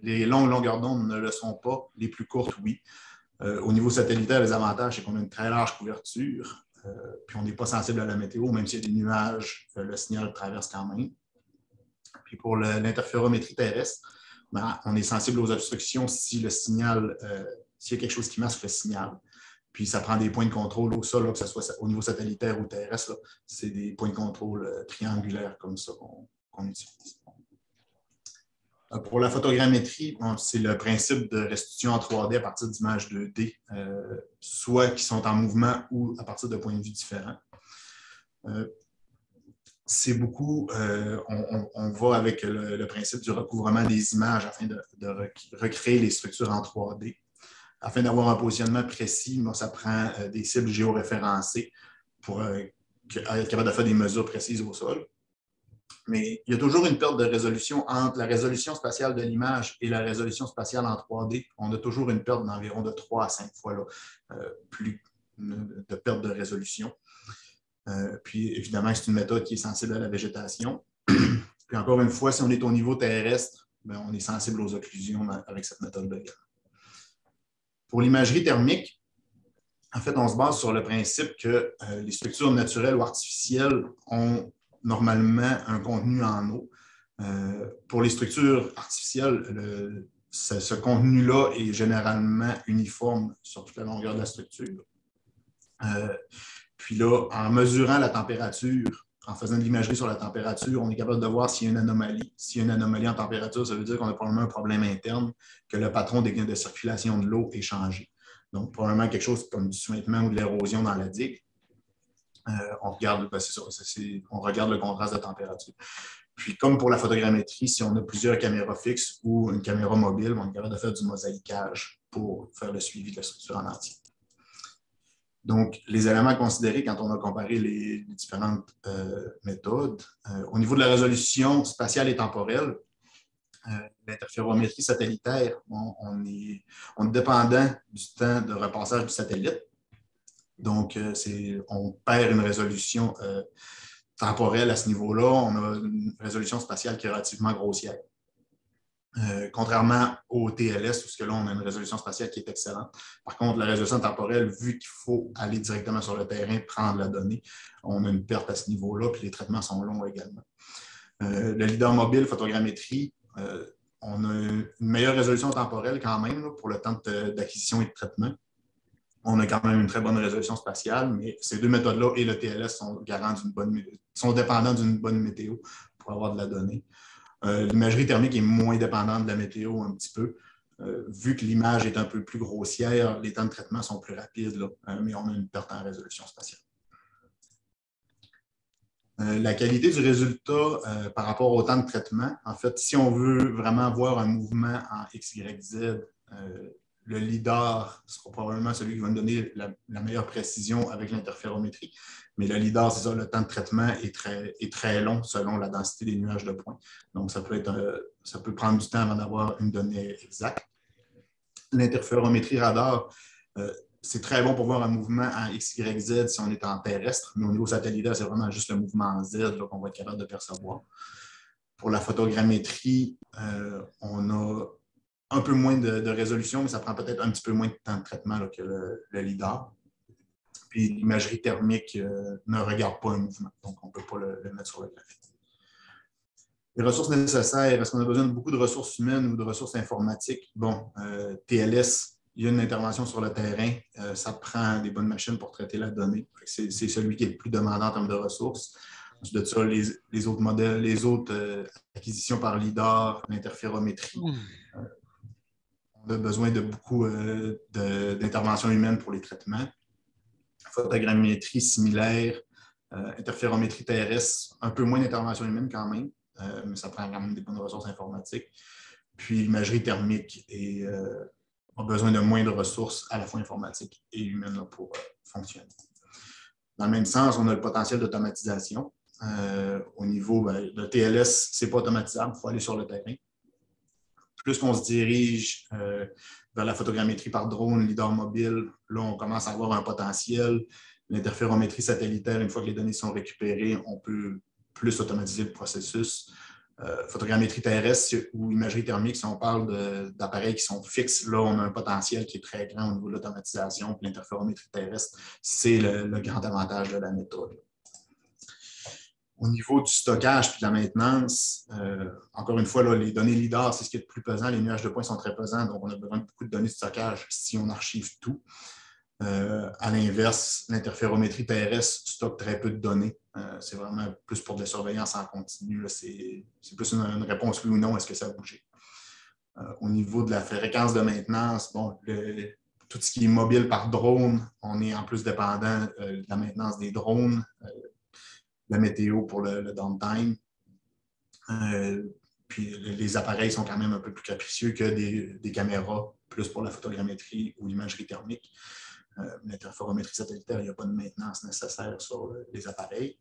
Les longues longueurs d'onde ne le sont pas. Les plus courtes, oui. Au niveau satellitaire, les avantages, c'est qu'on a une très large couverture. Puis, on n'est pas sensible à la météo, même s'il y a des nuages, le signal traverse quand même. Puis, pour l'interférométrie terrestre, on est sensible aux obstructions si le signal, s'il y a quelque chose qui masque le signal. Puis ça prend des points de contrôle au sol, là, que ce soit au niveau satellitaire ou terrestre. C'est des points de contrôle triangulaires comme ça qu'on utilise. Pour la photogrammétrie, c'est le principe de restitution en 3D à partir d'images 2D, soit qui sont en mouvement ou à partir de points de vue différents. C'est beaucoup, on va avec le principe du recouvrement des images afin de recréer les structures en 3D. Afin d'avoir un positionnement précis, ça prend des cibles géoréférencées pour être capable de faire des mesures précises au sol. Mais il y a toujours une perte de résolution entre la résolution spatiale de l'image et la résolution spatiale en 3D. On a toujours une perte d'environ de 3 à 5 fois plus de perte de résolution. Puis, évidemment, c'est une méthode qui est sensible à la végétation. Puis, encore une fois, si on est au niveau terrestre, on est sensible aux occlusions avec cette méthode-là. Pour l'imagerie thermique, en fait, on se base sur le principe que les structures naturelles ou artificielles ont normalement un contenu en eau. Pour les structures artificielles, ce contenu-là est généralement uniforme sur toute la longueur de la structure. Puis là, en mesurant la température, en faisant de l'imagerie sur la température, on est capable de voir s'il y a une anomalie. S'il y a une anomalie en température, ça veut dire qu'on a probablement un problème interne, que le patron de circulation de l'eau est changé. Donc, probablement quelque chose comme du suintement ou de l'érosion dans la digue. On regarde, on regarde le contraste de température. Puis, comme pour la photogrammétrie, si on a plusieurs caméras fixes ou une caméra mobile, on est capable de faire du mosaïquage pour faire le suivi de la structure en entier. Donc, les éléments à considérer quand on a comparé les différentes méthodes. Au niveau de la résolution spatiale et temporelle, l'interférométrie satellitaire, on est dépendant du temps de repassage du satellite. Donc, on perd une résolution temporelle à ce niveau-là. On a une résolution spatiale qui est relativement grossière. Contrairement au TLS, parce que là, on a une résolution spatiale qui est excellente. Par contre, la résolution temporelle, vu qu'il faut aller directement sur le terrain, prendre la donnée, on a une perte à ce niveau-là, puis les traitements sont longs également. Le leader mobile, photogrammétrie, on a une meilleure résolution temporelle quand même là, pour le temps d'acquisition et de traitement. On a quand même une très bonne résolution spatiale, mais ces deux méthodes-là et le TLS sont dépendants d'une bonne météo pour avoir de la donnée. L'imagerie thermique est moins dépendante de la météo un petit peu. Vu que l'image est un peu plus grossière, les temps de traitement sont plus rapides, là, mais on a une perte en résolution spatiale. La qualité du résultat par rapport au temps de traitement, en fait, si on veut vraiment voir un mouvement en X, Y, Z, le LIDAR sera probablement celui qui va nous donner la meilleure précision avec l'interférométrie. Mais le LIDAR, c'est ça, le temps de traitement est très long selon la densité des nuages de points. Donc, ça peut prendre du temps avant d'avoir une donnée exacte. L'interférométrie radar, c'est très bon pour voir un mouvement en X, Y, Z si on est en terrestre, mais au niveau satellitaire, c'est vraiment juste le mouvement en Z qu'on va être capable de percevoir. Pour la photogrammétrie, on a un peu moins de résolution, mais ça prend peut-être un petit peu moins de temps de traitement là, que le LIDAR. Puis l'imagerie thermique ne regarde pas un mouvement, donc on ne peut pas le mettre sur le graphique. Les ressources nécessaires, est-ce qu'on a besoin de beaucoup de ressources humaines ou de ressources informatiques? Bon, TLS, il y a une intervention sur le terrain, ça prend des bonnes machines pour traiter la donnée. C'est celui qui est le plus demandant en termes de ressources. Ensuite de ça, les autres modèles, les autres acquisitions par LIDAR, l'interférométrie. On a besoin de beaucoup d'interventions humaines pour les traitements. Photogrammétrie similaire, interférométrie terrestre, un peu moins d'intervention humaine quand même, mais ça prend quand même des bonnes ressources informatiques. Puis l'imagerie thermique a besoin de moins de ressources à la fois informatiques et humaines là, pour fonctionner. Dans le même sens, on a le potentiel d'automatisation. Au niveau, le TLS, ce n'est pas automatisable, il faut aller sur le terrain. Plus qu'on se dirige vers la photogrammétrie par drone, LIDAR mobile, là, on commence à avoir un potentiel. L'interférométrie satellitaire, une fois que les données sont récupérées, on peut plus automatiser le processus. Photogrammétrie terrestre ou imagerie thermique, si on parle d'appareils qui sont fixes, là, on a un potentiel qui est très grand au niveau de l'automatisation. L'interférométrie terrestre, c'est le grand avantage de la méthode. Au niveau du stockage et de la maintenance, encore une fois, là, les données LIDAR, c'est ce qui est le plus pesant. Les nuages de points sont très pesants, donc on a besoin de beaucoup de données de stockage si on archive tout. À l'inverse, l'interférométrie terrestre stocke très peu de données. C'est vraiment plus pour de la surveillance en continu. C'est plus une réponse oui ou non, est-ce que ça a bougé? Au niveau de la fréquence de maintenance, bon, tout ce qui est mobile par drone, on est en plus dépendant de la maintenance des drones, la météo pour le downtime. Puis les appareils sont quand même un peu plus capricieux que des caméras, plus pour la photogrammétrie ou l'imagerie thermique. L'interférométrie satellitaire, il n'y a pas de maintenance nécessaire sur les appareils,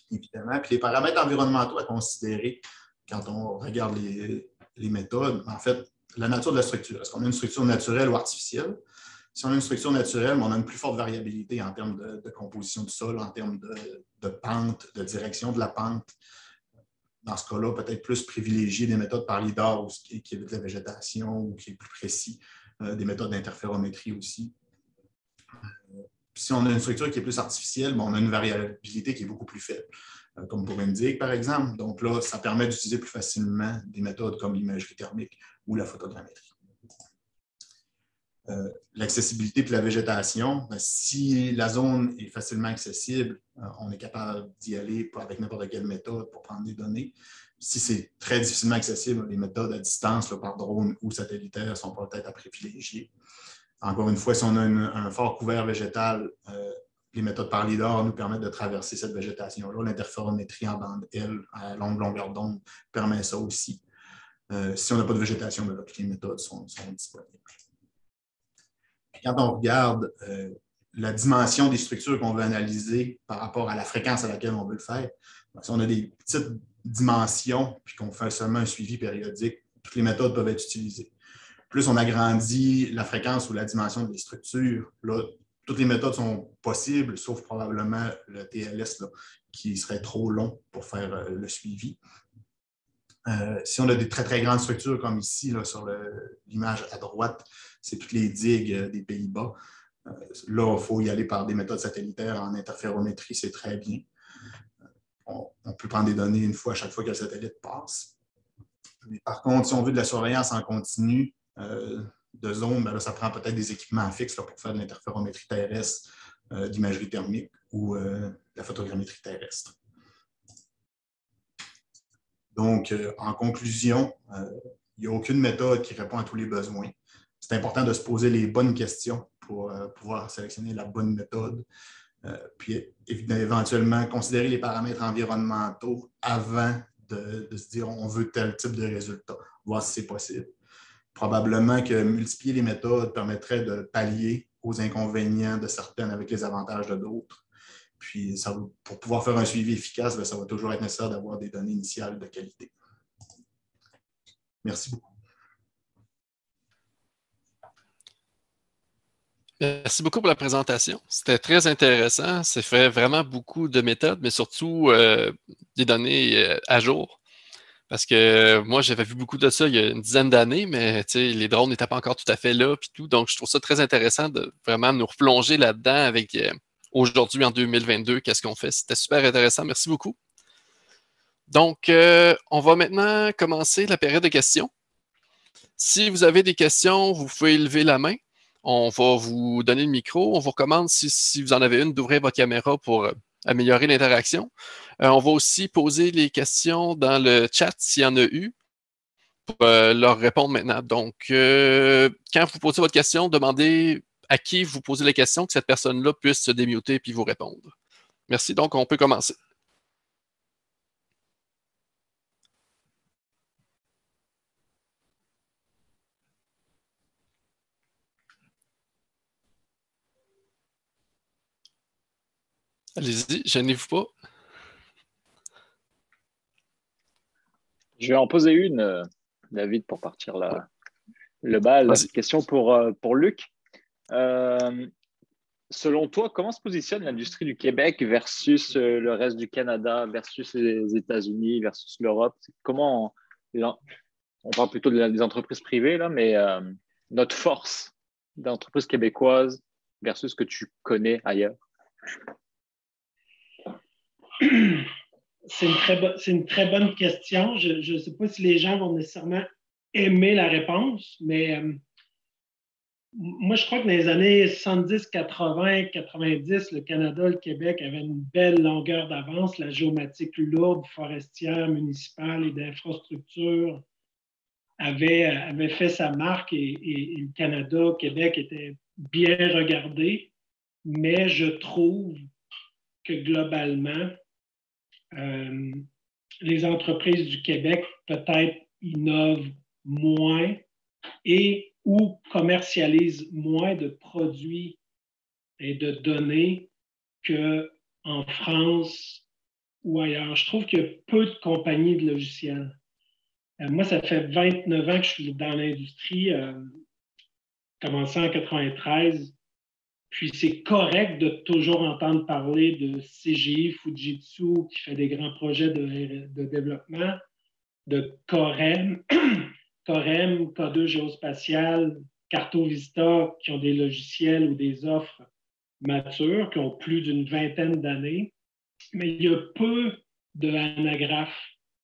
évidemment. Puis les paramètres environnementaux à considérer quand on regarde les méthodes, en fait, la nature de la structure. Est-ce qu'on a une structure naturelle ou artificielle? Si on a une structure naturelle, on a une plus forte variabilité en termes de composition du sol, en termes de pente, de direction de la pente. Dans ce cas-là, peut-être plus privilégier des méthodes par LIDAR qui évite la végétation ou qui est plus précis, des méthodes d'interférométrie aussi. Si on a une structure qui est plus artificielle, on a une variabilité qui est beaucoup plus faible, comme pour Indique, par exemple. Donc là, ça permet d'utiliser plus facilement des méthodes comme l'imagerie thermique ou la photogrammétrie. L'accessibilité et la végétation, si la zone est facilement accessible, on est capable d'y aller avec n'importe quelle méthode pour prendre des données. Si c'est très difficilement accessible, les méthodes à distance là, par drone ou satellitaire sont peut-être à privilégier. Encore une fois, si on a un fort couvert végétal, les méthodes par lidar nous permettent de traverser cette végétation-là. L'interférométrie en bande L à longue longueur d'onde permet ça aussi. Si on n'a pas de végétation, ben là, toutes les méthodes sont disponibles. Quand on regarde la dimension des structures qu'on veut analyser par rapport à la fréquence à laquelle on veut le faire, ben, si on a des petites dimensions puis qu'on fait seulement un suivi périodique, toutes les méthodes peuvent être utilisées. Plus on agrandit la fréquence ou la dimension des structures, là, toutes les méthodes sont possibles, sauf probablement le TLS là, qui serait trop long pour faire le suivi. Si on a des très, très grandes structures comme ici, là, sur l'image à droite, c'est toutes les digues des Pays-Bas. Là, il faut y aller par des méthodes satellitaires en interférométrie, c'est très bien. On peut prendre des données une fois à chaque fois que le satellite passe. Mais par contre, si on veut de la surveillance en continu de zone, ben là, ça prend peut-être des équipements fixes là, pour faire de l'interférométrie terrestre, d'imagerie thermique ou de la photogrammétrie terrestre. Donc, en conclusion, il n'y a aucune méthode qui répond à tous les besoins. C'est important de se poser les bonnes questions pour pouvoir sélectionner la bonne méthode. Puis, éventuellement, considérer les paramètres environnementaux avant de se dire on veut tel type de résultat, voir si c'est possible. Probablement que multiplier les méthodes permettrait de pallier aux inconvénients de certaines avec les avantages de d'autres. Puis, pour pouvoir faire un suivi efficace, bien, ça va toujours être nécessaire d'avoir des données initiales de qualité. Merci beaucoup. Merci beaucoup pour la présentation. C'était très intéressant. Ça fait vraiment beaucoup de méthodes, mais surtout des données à jour. Parce que moi, j'avais vu beaucoup de ça il y a une dizaine d'années, mais les drones n'étaient pas encore tout à fait là. Puis tout. Donc, je trouve ça très intéressant de vraiment nous replonger là-dedans avec aujourd'hui, en 2022, qu'est-ce qu'on fait. C'était super intéressant. Merci beaucoup. Donc, on va maintenant commencer la période de questions. Si vous avez des questions, vous pouvez lever la main. On va vous donner le micro. On vous recommande, si vous en avez une, d'ouvrir votre caméra pour améliorer l'interaction. On va aussi poser les questions dans le chat s'il y en a eu pour leur répondre maintenant. Donc, quand vous posez votre question, demandez à qui vous posez la question, que cette personne-là puisse se démuter puis vous répondre. Merci. Donc, on peut commencer. Allez-y, gênez-vous pas. Je vais en poser une, David, pour partir le bal. Question pour Luc. Selon toi, comment se positionne l'industrie du Québec versus le reste du Canada, versus les États-Unis, versus l'Europe? Comment on parle plutôt des entreprises privées, là, mais notre force d'entreprise québécoise versus ce que tu connais ailleurs? C'est une très bonne question. Je ne sais pas si les gens vont nécessairement aimer la réponse, mais moi, je crois que dans les années 70, 80, 90, le Canada, le Québec avaient une belle longueur d'avance. La géomatique lourde, forestière, municipale et d'infrastructure avait fait sa marque et le Canada, le Québec était bien regardé. Mais je trouve que globalement, les entreprises du Québec peut-être innovent moins et ou commercialisent moins de produits et de données qu'en France ou ailleurs. Je trouve qu'il y a peu de compagnies de logiciels. Moi, ça fait 29 ans que je suis dans l'industrie, commencé en 93. Puis c'est correct de toujours entendre parler de CGI, Fujitsu, qui fait des grands projets de développement, de Corem, K2 Géospatial, Cartovista, qui ont des logiciels ou des offres matures, qui ont plus d'une vingtaine d'années. Mais il y a peu d'anagraphes.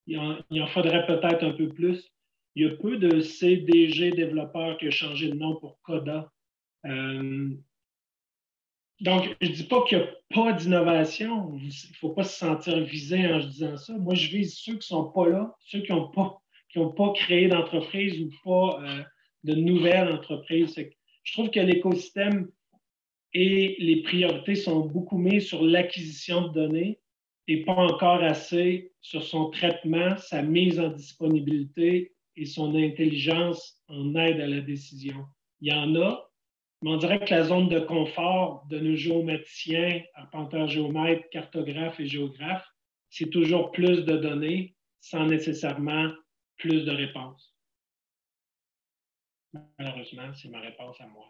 Il en faudrait peut-être un peu plus. Il y a peu de CDG développeurs qui ont changé de nom pour Coda. Donc, je ne dis pas qu'il n'y a pas d'innovation. Il ne faut pas se sentir visé en disant ça. Moi, je vise ceux qui ne sont pas là, ceux qui n'ont pas créé d'entreprise ou pas de nouvelles entreprises. Je trouve que l'écosystème et les priorités sont beaucoup mises sur l'acquisition de données et pas encore assez sur son traitement, sa mise en disponibilité et son intelligence en aide à la décision. Il y en a, mais on dirait que la zone de confort de nos géomaticiens, arpenteurs géomètres, cartographes et géographes, c'est toujours plus de données sans nécessairement plus de réponses. Malheureusement, c'est ma réponse à moi.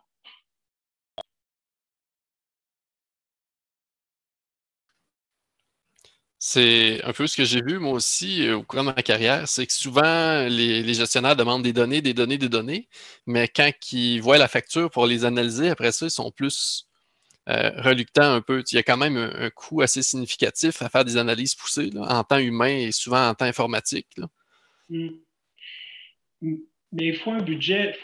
C'est un peu ce que j'ai vu, moi aussi, au cours de ma carrière, c'est que souvent, les gestionnaires demandent des données, des données, des données, mais quand ils voient la facture pour les analyser, après ça, ils sont plus reluctants un peu. Il y a quand même un coût assez significatif à faire des analyses poussées, là, en temps humain et souvent en temps informatique. Là. Mais il faut un budget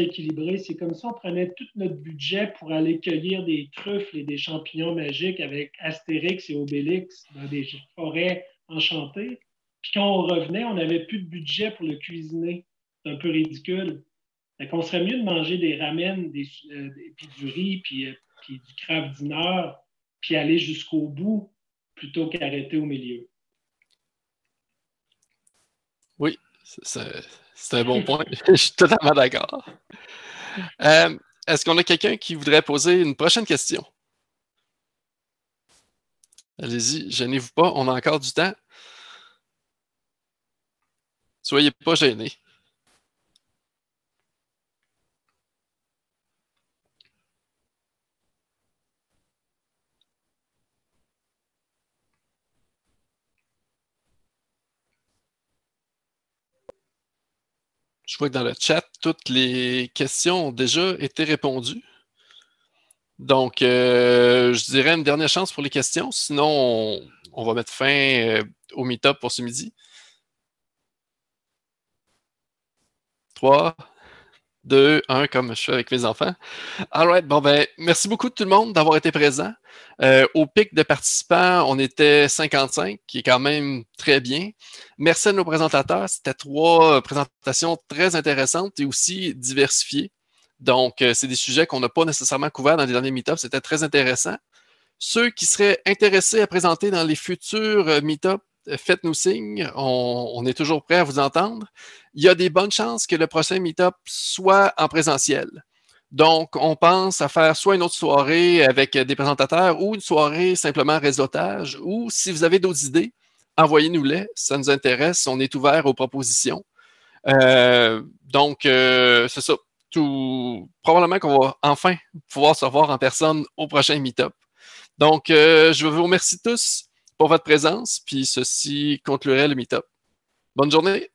équilibré. C'est comme si on prenait tout notre budget pour aller cueillir des truffes et des champignons magiques avec Astérix et Obélix dans des forêts enchantées. Puis quand on revenait, on n'avait plus de budget pour le cuisiner. C'est un peu ridicule. Fait qu'on serait mieux de manger des ramen, puis du riz, puis du craft dinner, puis aller jusqu'au bout plutôt qu'arrêter au milieu. Oui, c'est un bon point. Je suis totalement d'accord. Est-ce qu'on a quelqu'un qui voudrait poser une prochaine question? Allez-y, gênez-vous pas, on a encore du temps. Soyez pas gênés. Je vois que dans le chat, toutes les questions ont déjà été répondues. Donc, je dirais une dernière chance pour les questions. Sinon, on va mettre fin au meet-up pour ce midi. 3, 2, 1, comme je fais avec mes enfants. All right, bon ben, merci beaucoup tout le monde d'avoir été présent. Au pic de participants, on était 55, qui est quand même très bien. Merci à nos présentateurs. C'était 3 présentations très intéressantes et aussi diversifiées. Donc, c'est des sujets qu'on n'a pas nécessairement couverts dans les derniers meet-ups. C'était très intéressant. Ceux qui seraient intéressés à présenter dans les futurs meet-ups, faites-nous signe. On est toujours prêt à vous entendre. Il y a des bonnes chances que le prochain meet-up soit en présentiel. Donc, on pense à faire soit une autre soirée avec des présentateurs ou une soirée simplement réseautage. Ou si vous avez d'autres idées, envoyez-nous-les. Ça nous intéresse. On est ouvert aux propositions. Donc, c'est ça. Probablement qu'on va enfin pouvoir se revoir en personne au prochain meet-up. Donc, je vous remercie tous pour votre présence, puis ceci conclurait le meet-up. Bonne journée!